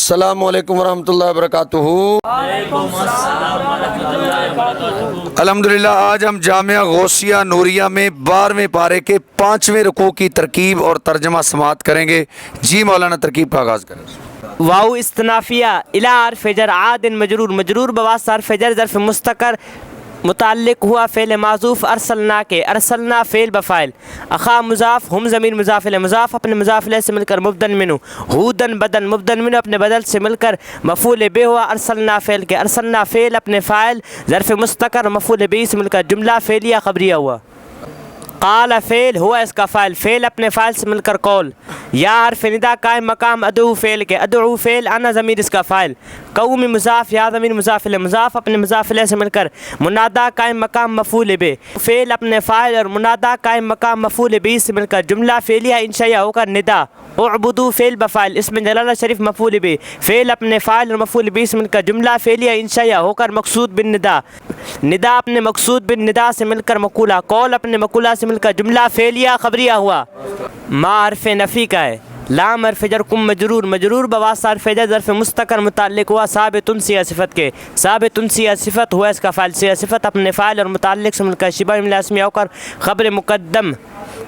السلام علیکم ورحمۃ اللہ وبرکاتہ۔ الحمدللہ آج ہم جامعہ غوثیہ نوریہ میں 12ویں پارے کے 5ویں رکوع کی ترکیب اور ترجمہ سماعت کریں گے۔ جی مولانا ترکیب کا آغاز کریں۔ واو استنافیہ الی حرف جر عاد مجرور مجرور بواسطہ حرف جر ظرف مستقر متعلق ہوا فعل معذوف ارسلنا کے ارسلنا فعل بفاعل اخا مضاف ہم ضمیر مضاف الیہ مضاف اپنے مضاف الیہ سے مل کر مبدل منہ ہودن بدن مبدل منہ اپنے بدل سے مل کر مفعول بہ ہوا ارسلنا فعل کے ارسلنا فعل اپنے فاعل ظرف مستقر مفعول بہ سے مل کر جملہ فعلیہ خبریہ ہوا۔ قال فعل ہوا اس کا فاعل فعل اپنے فاعل سے مل کر قول یا حرف ندا قائم مقام ادعو فعل کے ادعو فعل انا ضمیر اس کا فاعل قوم مضاف یا ضمیر مضاف الیہ مضاف اپنے مضاف الیہ سے مل کر منادا قائم مقام مفعول بہ فعل اپنے فاعل اور منادا قائم مقام مفعول بہ سے مل کر جملہ فعلیہ انشائیہ ہو کر ندا اعبدو فعل بفاعل اسم جلالہ شریف مفعول بہ فعل اپنے فاعل اور مفعول بہ سے مل کر جملہ فعلیہ انشائیہ ہو کر مقصود بن ندا ندا اپنے مقصود بن ندا سے مل کر مقولہ قول اپنے مقولہ سے مل کر جملہ فعلیہ خبریہ ہوا۔ ما حرف نفی کا ہے لام حرف جر کم مجرور مجرور بواسطہ حرف جر ظرف مستقر متعلق ہوا ثابت سیہ صفت کے ثابت سیہ صفت ہوا اس کا فاعل سیہ صفت اپنے فاعل اور متعلق سے مل کر شبہ جملہ اسمیہ ہو کر خبر مقدم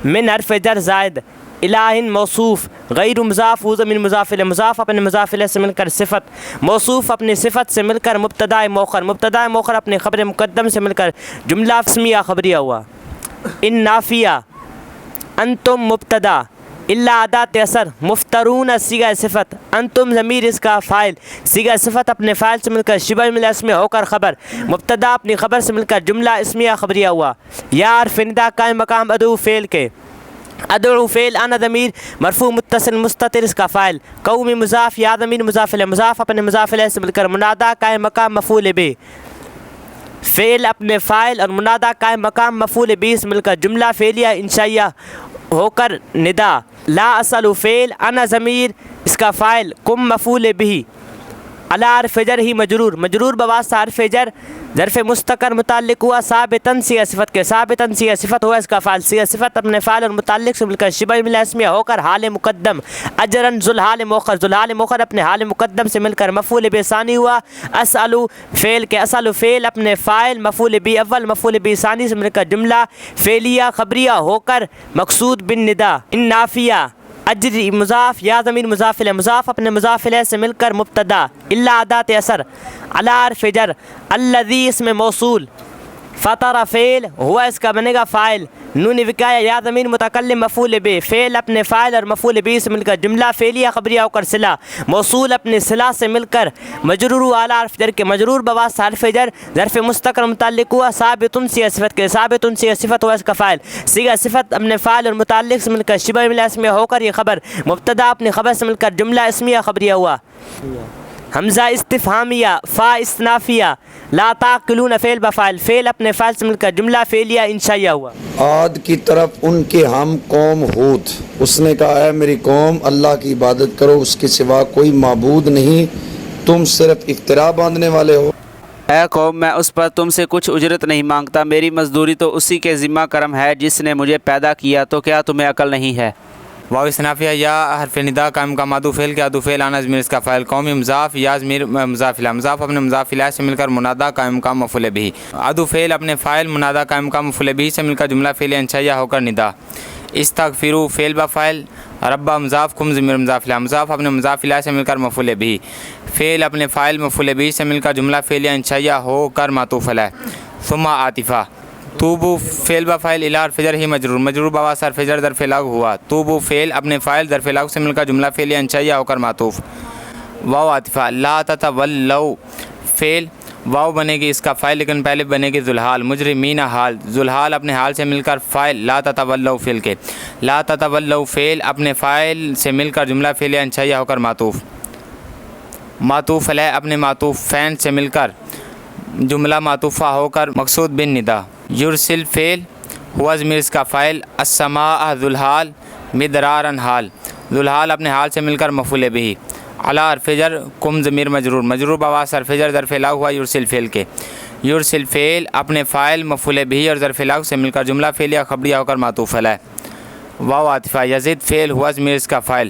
من حرف جر زائد الہ موصوف غیر مضاف ہو ضمیر مضاف الیہ مضاف اپنے مضاف الیہ سے مل کر صفت موصوف اپنی صفت سے مل کر مبتدا مؤخر اپنے خبر مقدم سے مل کر جملہ اسمیہ خبریہ ہوا۔ ان نافیہ انتم مبتدا الا ادات اثر مفترون صیغہ صفت انتم ضمیر اس کا فاعل صیغہ صفت اپنے فاعل سے مل کر شبہ جملہ اسمیہ ہو کر خبر مبتدا اپنی خبر سے مل کر جملہ اسمیہ خبریہ ہوا۔ یا حرف ندا قائم مقام ادعو فعل کے ادعو فعل انا ضمیر مرفوع متصل مستتر اس کا فاعل قوم مضاف یا ضمیر مضاف الیہ مضاف اپنے مضاف الیہ سے مل کر منادا قائم مقام مفعول بہ فعل اپنے فاعل اور منادا قائم مقام مفعول بہ سے مل کر جملہ فعلیہ انشائیہ ہو کر ندا لا اسأل فعل انا ضمیر اس کا فاعل کم مفعول بہ علی حرف جر ہی مجرور مجرور بواسطہ حرف جر ظرف مستقر متعلق ہوا ثابتاً سیہ صفت کے ثابتاً سیہ صفت ہوا اس کا فاعل سیہ صفت اپنے فاعل اور متعلق سے مل کر شبہ جملہ اسمیہ ہو کر حال مقدم اجراً ذوالحال مؤخر اپنے حال مقدم سے مل کر مفعول بہ ثانی ہوا۔ اسأل فعل کے اسأل فعل اپنے فاعل مفعول بہ اول مفعول بہ ثانی سے مل کر جملہ فعلیہ خبریہ ہو کر مقصود بن ندا۔ ان نافیہ اجری مضاف یا ضمیر مضاف الیہ مضاف اپنے مضاف الیہ سے مل کر مبتدا الا ادات اثر علی حرف جر الذی اسم موصول فطر فعل ہوا اس کا بنے گا فاعل نون وقایہ یا ضمیر متکلم مفعول بہ فعل اپنے فاعل اور مفعول بہ سے مل کر جملہ فعلیہ خبریہ ہو کر صلہ موصول اپنے صلہ سے مل کر مجرور اعلی حرف جر کے مجرور بواسطہ حرف جر ظرف مستقر متعلق ہوا ثابت سیہ صفت کے ثابت سیہ صفت ہوا اس کا فاعل صیغہ صفت اپنے فاعل اور متعلق سے مل کر شبہ جملہ اسمیہ ہو کر یہ خبر مبتدا اپنی خبر سے مل کر جملہ اسمیہ خبریہ ہوا۔ حمزہ استفہامیہ فا استنافیہ لا تعقلون فعل بفاعل فعل اپنے فاعل سے مل کر جملہ فعلیہ انشائیہ ہوا۔ عاد کی طرف ان کے ہم قوم ہود اس نے کہا ہے میری قوم اللہ کی عبادت کرو اس کے سوا کوئی معبود نہیں تم صرف افترا باندھنے والے ہو۔ اے قوم میں اس پر تم سے کچھ اجرت نہیں مانگتا میری مزدوری تو اسی کے ذمہ کرم ہے جس نے مجھے پیدا کیا تو کیا تمہیں عقل نہیں ہے۔ واو استنافیہ یا حرف ندا قائم کا مادو فعل کے ادو فعل انا ضمیر اس کا فاعل قومی مضاف یا ضمیر مضاف الیہ مضاف اپنے مضاف الیہ سے مل کر منادا قائم کا مفعول بہ ادو فعل اپنے فاعل منادا قائم کا مفعول بہ سے مل کر جملہ فعلیہ انشائیہ ہو کر ندا۔ استغفروا فعل بفاعل رب مضاف کم ضمیر مضاف الیہ مضاف اپنے مضاف الیہ سے مل کر مفعول بہ فعل اپنے فاعل مفعول بہ سے مل کر جملہ فعلیہ انشائیہ ہو کر معطوف علیہ۔ ثم عاطفہ توبو فعل بفاعل الی حرف جر ہی مجرور مجرور بواسطہ حرف جر ظرف لغو ہوا توبو فعل اپنے فاعل ظرف لغو سے مل کر جملہ فعلیہ انشائیہ ہو کر معطوف۔ واو عاطفہ لا تتولوا فعل واو بنے گی اس کا فاعل لیکن پہلے بنے گی ذوالحال مجرمین حال ذوالحال اپنے حال سے مل کر فاعل لا تتولوا فعل کے لا تتولوا فعل اپنے فاعل سے مل کر جملہ فعلیہ انشائیہ ہو کر معطوف۔ معطوف علیہ اپنے معطوف فین سے مل کر جملہ معطوفہ ہو کر مقصود بن ندا۔ یرسل فعل ہوا ضمیر اس کا فاعل السماء ذوالحال مدرارا حال ذوالحال اپنے حال سے مل کر مفعول بہ علی حرف جر کم ضمیر مجرور مجرور بواسطہ حرف جر ظرف لغو ہوا یرسل فعل کے یرسل فعل اپنے فاعل مفعول بہ اور ظرف لغو سے مل کر جملہ فعلیہ خبریہ ہو کر معطوف علیہ۔ واو عاطفہ یزید فعل ہوا ضمیر اس کا فاعل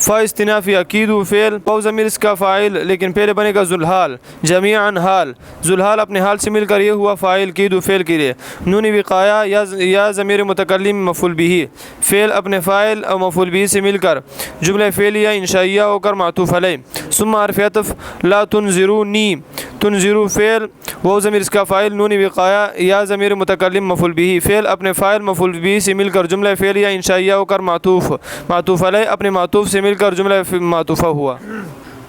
فا استنافی عقید و فعل او ضمیر اس کا فاعل لیکن پہلے بنے گا ذوالحال جمیعاً حال ذوالحال اپنے حال سے مل کر یہ ہوا فاعل قید و فعل کے لیے نون وقایا یا ضمیر متکلم مفعول به فعل اپنے فاعل اور مفعول به سے مل کر جملہ فعلیہ انشائیہ ہو کر معطوف علیہ ثم حرف عطف لا تنذرونی تنذرو فعل وہ ضمیر اس کا فاعل نون وقایا یا ضمیر متکلم مفعول به فعل اپنے فاعل مفعول به سے مل کر جملہ فعلیہ انشائیہ ہو کر معطوف علیہ اپنے معطوف سے مل کر جملہ معطوفہ ہوا۔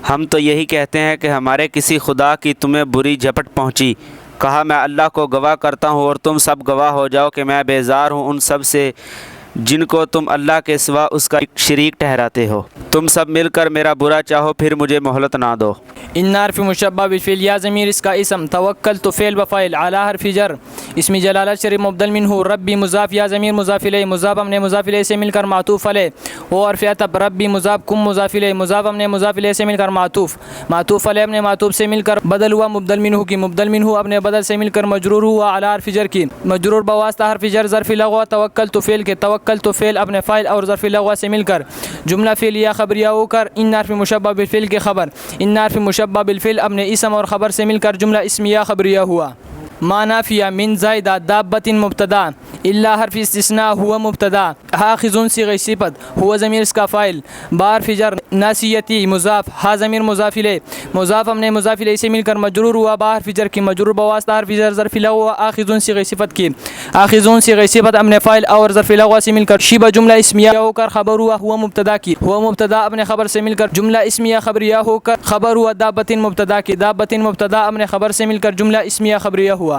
ہم تو یہی کہتے ہیں کہ ہمارے کسی خدا کی تمہیں بری جھپٹ پہنچی، کہا میں اللہ کو گواہ کرتا ہوں اور تم سب گواہ ہو جاؤ کہ میں بیزار ہوں ان سب سے جن کو تم اللہ کے سوا اس کا شریک ٹھہراتے ہو، تم سب مل کر میرا برا چاہو پھر مجھے مہلت نہ دو۔ ان حرف مشبہ بالفعل یا ضمیر اس کا اسم توکلت فعل بفاعل اعلی حرف جر اسم جلالت شریف مبدل منہ ربی مضاف یا ضمیر مضاف الیہ مضاف اپنے مضاف الیہ سے مل کر معطوف علیہ وہ حرف عطف ربی مضاف کم مضاف الیہ مضاف اپنے مضاف الیہ سے مل کر معطوف علیہ اپنے معطوف سے مل کر بدل ہوا مبدل منہ کی مبدل منہ اپنے بدل سے مل کر مجرور ہوا اعلی حرف جر کی مجرور بواسطہ حرف جر ظرف لغو توکلت فعل کے توکلت فعل اپنے فاعل اور ظرف لغو سے مل کر جملہ فعلیہ خبریہ ہو کر ان حرف مشبہ بالفعل کے خبر ان حرف مشبہ بالفعل اپنے اسم اور خبر سے مل کر جملہ اسمیہ خبریہ ہوا۔ ما نافیہ من زائدہ دابۃ مبتدا الا حرف استثناء ہوا مبتدا حاخذ صیغہ صفت ہوا ضمیر اس کا فاعل بار فجر ناسیتی مضاف ہا ضمیر مضاف الیہ مضاف اپنے مضاف الیہ سے مل کر مجرور ہوا بار فجر کی مجرور بواسطہ حرف جر ظرف لغو آخذ صیغہ صفت کی آخذ صیغہ صفت اپنے فاعل اور ظرف لغو سے مل کر شبہ جملہ اسمیہ ہو کر خبر ہوا مبتدا کی ہوا مبتدا اپنے خبر سے مل کر جملہ اسمیہ خبریہ ہو کر خبر ہوا دابۃ مبتدا کی دابۃ مبتدا اپنے خبر سے مل کر جملہ اسمیہ خبریہ ہوا۔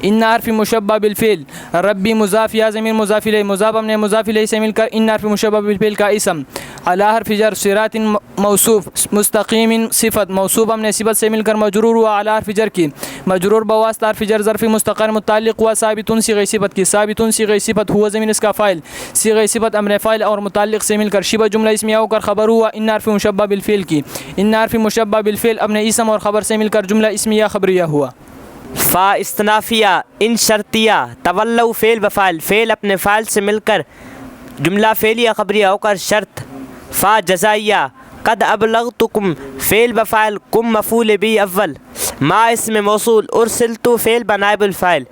ان حرف مشبہ بالفعل ربی مضاف یا ضمیر مضاف الیہ مضاف اپنے مضاف الیہ سے مل کر ان حرف مشبہ بالفعل کا اسم اعلی حرف جر صراط موصوف مستقیم صفت موصوف اپنے صفت سے مل کر مجرور ہوا اعلی حرف جر کی مجرور بواسطہ حرف جر ظرف مستقر متعلق ہوا ثابت صیغہ صفت کی ثابت صیغہ صفت ہوا ضمیر اس کا فاعل صیغہ صفت اپنے فاعل اور متعلق سے مل کر شبہ جملہ اسمیہ ہو کر خبر ہوا ان حرف مشبہ بالفعل کی ان حرف مشبہ بالفعل اپنے اسم اور خبر سے مل کر جملہ اسمیہ خبریہ ہوا۔ فا استنافیہ ان شرطیہ تولو فعل بفاعل فعل اپنے فاعل سے مل کر جملہ فعلیہ خبریہ ہو کر شرط فا جزائیہ قد ابلغتکم فعل بفاعل کم مفعول بھی اول ما اسم موصول ارسلت فعل بنائب الفاعل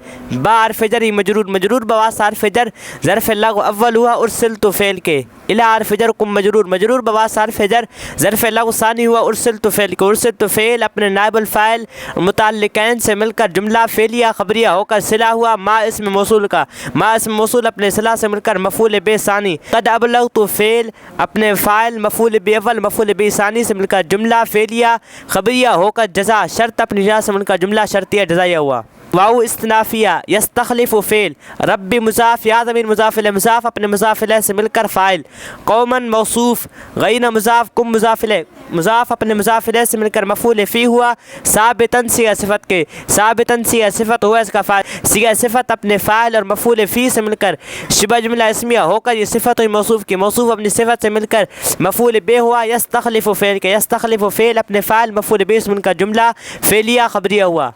با حرف جر مجرور بواسطہ حرف جر ظرف لغو اول ہوا ارسلت فعل کے الی حرف جر کم مجرور بواسطہ حرف جر ظرف لغو ثانی ہوا ارسلت فعل کے ارسلت فعل اپنے نائب الفاعل متعلقین سے مل کر جملہ فعلیہ خبریہ ہو کر صلہ ہوا ما اسم موصول کا ما اسم موصول اپنے صلہ سے مل کر مفعول بہ ثانی قد ابلغت فعل اپنے فاعل مفعول بہ اول مفعول بہ ثانی سے مل کر جملہ فعلیہ خبریہ ہو کر جزا شرط اپنی جزا سے مل کر جملہ شرطیہ جزائیہ ہوا۔ واو استنافیہ یستخلف فعل رب مضاف یا ضمیر مضاف الیہ مضاف اپنے مضاف الیہ سے مل کر فاعل قوما موصوف غین مضاف کم مضاف الیہ مضاف اپنے مضاف الیہ سے مل کر مفعول فی ہوا ثابتاً صیغہ صفت کے ثابتاً صیغہ صفت ہوا اس کا فاعل صیغہ صفت اپنے فاعل اور مفعول فی سے مل کر شبہ جملہ اسمیہ ہو کر یہ صفت ہوئی موصوف کی موصوف اپنی صفت سے مل کر مفعول بہ ہوا یستخلف فعل کے یستخلف فعل اپنے فاعل مفعول بہ سے مل کر جملہ فعلیہ خبریہ ہوا۔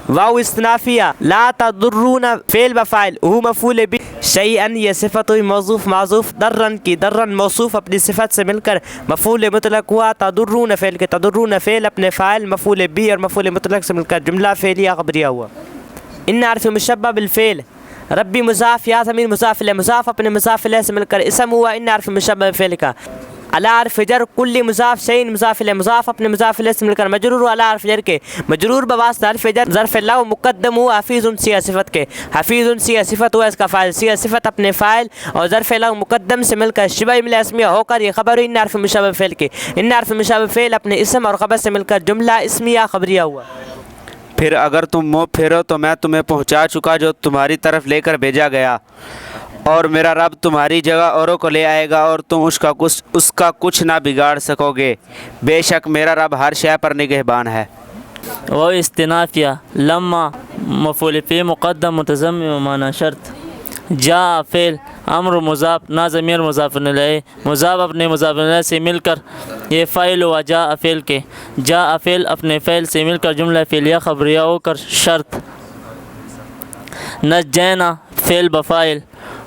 واو استنافیہ لا تضرون فعل بفاعل هو مفعول به شیئا یہ صفت ہوئی موصوف معذوف درن کی درن موصوف اپنی صفت سے مل کر مفعول مطلق ہوا تضرون فعل کے تضرون فعل اپنے فاعل مفعول به اور مفعول مطلق سے مل کر جملہ فعلیہ خبریہ ہوا۔ ان حرف مشبہ بالفعل ربی مضاف یا ضمیر مضاف الیہ مضاف اپنے مضاف الیہ سے مل کر اسم ہوا ان حرف مشبہ بالفعل کا علی حرف جر کل مضاف شیء مضاف الیہ مضاف اپنے مضاف الیہ سے مل کر مجرور علی حرف جر کے مجرور بواسطہ حرف جر ظرف لغو مقدم ہوا حفیظ صیغہ صفت کے حفیظ صیغہ صفت ہوا اس کا فاعل صیغہ صفت اپنے فاعل اور ظرف لغو مقدم سے مل کر شبہ جملہ اسمیہ ہو کر یہ خبر ان حرف مشبہ فعل کے ان حرف مشبہ فعل اپنے اسم اور خبر سے مل کر جملہ اسمیہ خبریہ ہوا۔ پھر اگر تم منہ پھیرو تو میں تمہیں پہنچا چکا جو تمہاری طرف لے کر بھیجا گیا اور میرا رب تمہاری جگہ اوروں کو لے آئے گا اور تم اس کا کچھ نہ بگاڑ سکو گے، بے شک میرا رب ہر شے پر نگہبان ہے۔ وہ استنافیہ لما مفعول فی مقدم متضمن معنی شرط جاء فعل امر مضاف نا ضمیر مضاف الیہ مضاف اپنے مضاف الیہ سے مل کر یہ فاعل ہوا جاء فعل کے جاء فعل اپنے فعل سے مل کر جملہ فعلیہ خبریہ ہو کر شرط نجینا فعل بفاعل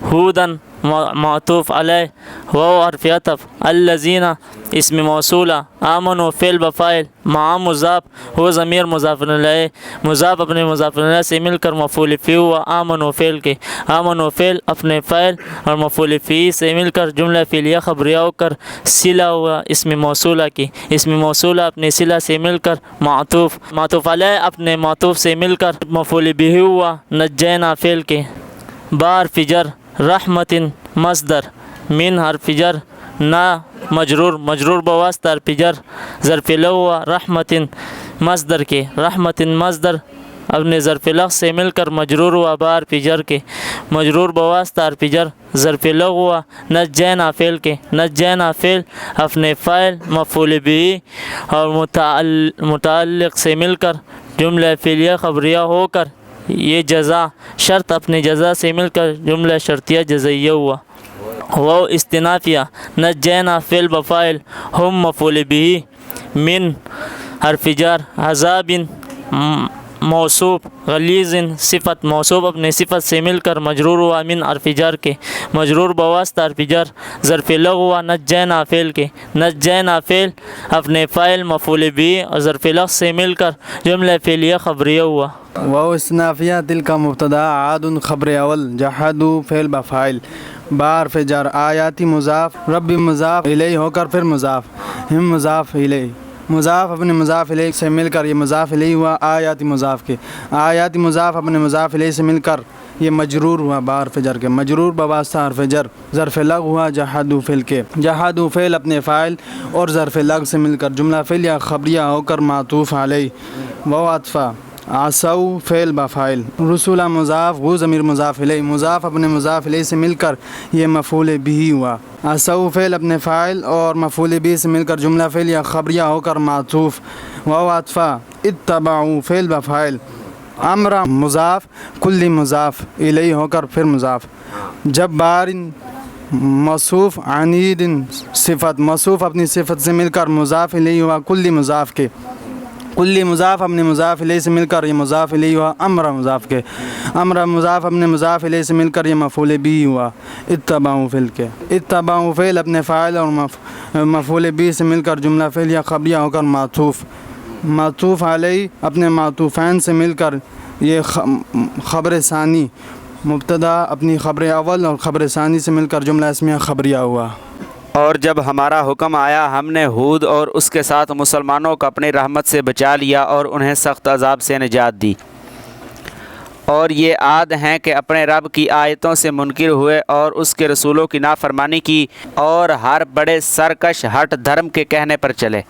ہودن معطوف علیہ واو حرف عطف الذین اسم موصولہ آمنوا فعل بفاعل مع مضاف ہو ضمیر مضاف الیہ مضاف اپنے مضاف الیہ سے مل کر مفعول فی ہوا آمنوا فعل کے آمنوا فعل اپنے فاعل اور مفعول فی سے مل کر جملہ فعلیہ خبریہ ہو کر صلہ ہوا اسم موصولہ کی اسم موصولہ اپنے صلہ سے مل کر معطوف علیہ اپنے معطوف سے مل کر مفعول بہ ہوا نجینا فعل کے با حرف جر رحمت مصدر من حرف جر نا مجرور بواسطہ حرف جر ظرف لو ہوا رحمت مصدر کے رحمت مصدر اپنے ظرف لغ سے مل کر مجرور ہوا با حرف جر کے مجرور بواسطہ حرف جر ظرف لغ ہوا نجینا فعل کے نجینا فعل اپنے فاعل مفعول بہ اور متعلق سے مل کر جملہ فعلیہ خبریہ ہو کر یہ جزا شرط اپنے جزا سے مل کر جملہ شرطیہ جزائیہ ہوا واو استنافیہ نجینا فعل بفاعل ہم مفعول بہ من حرف جر عذاب موصوف غلیظ صفت موصوف اپنے صفت سے مل کر مجرور ہوا من حرف جر کے مجرور بواسطہ حرف جر ظرف لغ ہوا نجینا فعل کے نجینا فعل اپنے فاعل مفعول بہ اور ظرف لغ سے مل کر جملہ فعلیہ خبریہ ہوا واو استنافیہ تل کا مبتدا عاد خبر اول جحدوا فعل بفاعل با حرف جر آیاتی مضاف رب مضاف الیہ ہو کر پھر مضاف ہم مضاف الیہ مضاف اپنے مضاف الیہ سے مل کر یہ مضاف الیہ ہوا آیاتی مضاف کے آیاتی مضاف اپنے مضاف الیہ سے مل کر یہ مجرور ہوا با حرف جر کے مجرور بواسطہ حرف جر ظرف لغ ہوا جحدوا فعل کے جحدوا فعل اپنے فاعل اور ظرف لغ سے مل کر جملہ فعلیہ خبریہ ہو کر معطوف علیہ واو عطفہ عصوا فعل بفاعل رسولہ مضاف وہ ضمیر مضاف الیہ مضاف اپنے مضاف الیہ سے مل کر یہ مفعول بہ ہوا عصوا فعل اپنے فاعل اور مفعول بہ سے مل کر جملہ فعلیہ خبریہ ہو کر معطوف واو عطفہ اتبعوا فعل بفاعل امر مضاف کل مضاف الیہ ہو کر پھر مضاف جبار موصوف عنید صفت موصوف اپنی صفت سے مل کر مضاف الیہ ہوا کل مضاف کے کلی مضاف اپنے مضاف الیہ سے مل کر یہ مضاف الیہ ہوا امر مضاف کے امر مضاف اپنے مضاف الیہ سے مل کر یہ مفعول بہ ہوا اتبعوا فعل کے اتبعوا فعل اپنے فاعل اور مفعول بہ سے مل کر جملہ فعلیہ خبریہ ہو کر معطوف علیہ اپنے معطوفین سے مل کر یہ خبر ثانی مبتدا اپنی خبر اول اور خبر ثانی سے مل کر جملہ اسمیہ خبریہ ہوا اور جب ہمارا حکم آیا ہم نے ہود اور اس کے ساتھ مسلمانوں کو اپنی رحمت سے بچا لیا اور انہیں سخت عذاب سے نجات دی اور یہ عاد ہیں کہ اپنے رب کی آیتوں سے منکر ہوئے اور اس کے رسولوں کی نافرمانی کی اور ہر بڑے سرکش ہٹ دھرم کے کہنے پر چلے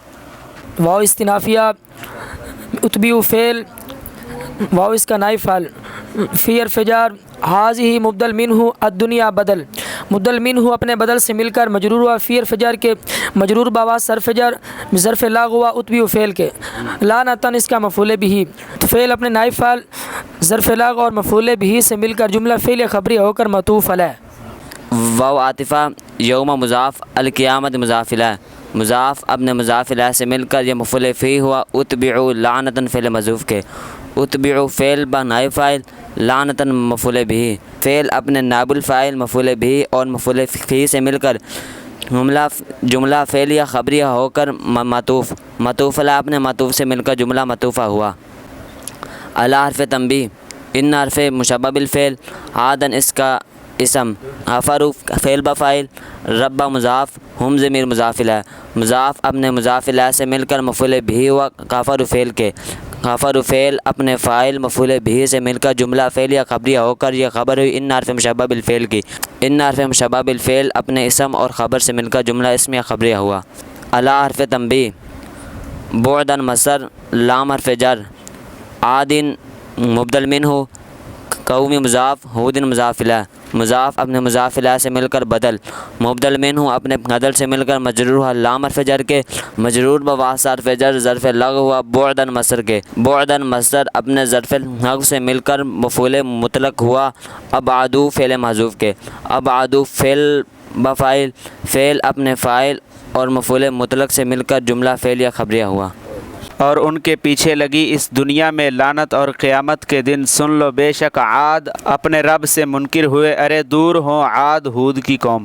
واو استنافیہ اتبعوا فعل واو اس کا نائب فعل فی حرف جر حاضی مبدل منہ الدنیا بدل مبدل منہ اپنے بدل سے مل کر مجرور ہوا فی حرف جر کے مجرور باواز صرف جر ظرف لاغ ہوا اتبعوا فعل کے لعنتاً اس کا مفعول بہ تو فعل اپنے نائب فعل ظرف لاغ اور مفعول بہ سے مل کر جملہ فعل خبری ہو کر معطوف علیہ واو عاطفہ یوم مضاف القیامت مضاف الیہ مضاف اپنے مضاف الیہ سے مل کر یہ مفعول فی ہوا اتبعوا لعنتاً فعل محذوف کے اتبعوا فعل با نائب فاعل لعنتاً مفعول بہ فعل اپنے نائب الفاعل مفعول بہ اور مفعول فی سے مل کر جملہ فعلیہ خبریہ ہو کر معطوف علیہ اپنے معطوف سے مل کر جملہ معطوفہ ہوا علی حرف تنبیہ ان حرف مشبہ بالفعل عادن اس کا اسم غفروا فعل بفاعل رب مضاف ہم ضمیر مضاف الیہ مضاف اپنے مضاف الیہ سے مل کر مفعول بہ ہوا غفروا فعل کے غفروا فعل اپنے فاعل مفعول بہ سے مل کر جملہ فعلیہ خبریہ ہو کر یہ خبر ہوئی ان حرف مشبہ بالفعل کی ان حرف مشبہ بالفعل اپنے اسم اور خبر سے مل کر جملہ اسمیہ خبریہ ہوا علی حرف تنبیہ بعداً مصدر لام حرف جر عادن مبدل منہ قومی مضاف ہودن مضاف الیہ مضاف اپنے مضاف الیہ سے مل کر بدل مبدل منہ اپنے بدل سے مل کر مجرور ہوا لام حرف جر کے مجرور بواسطہ حرف جر ظرف لغو ہوا بعداً مصدر کے بعداً مصدر اپنے ظرف لغو سے مل کر مفعول مطلق ہوا ابعدوا فعل محذوف کے ابعدوا فعل بفاعل فعل اپنے فاعل اور مفعول مطلق سے مل کر جملہ فعلیہ خبریہ ہوا اور ان کے پیچھے لگی اس دنیا میں لعنت اور قیامت کے دن سن لو بے شک عاد اپنے رب سے منکر ہوئے، ارے دور ہوں عاد ہود کی قوم۔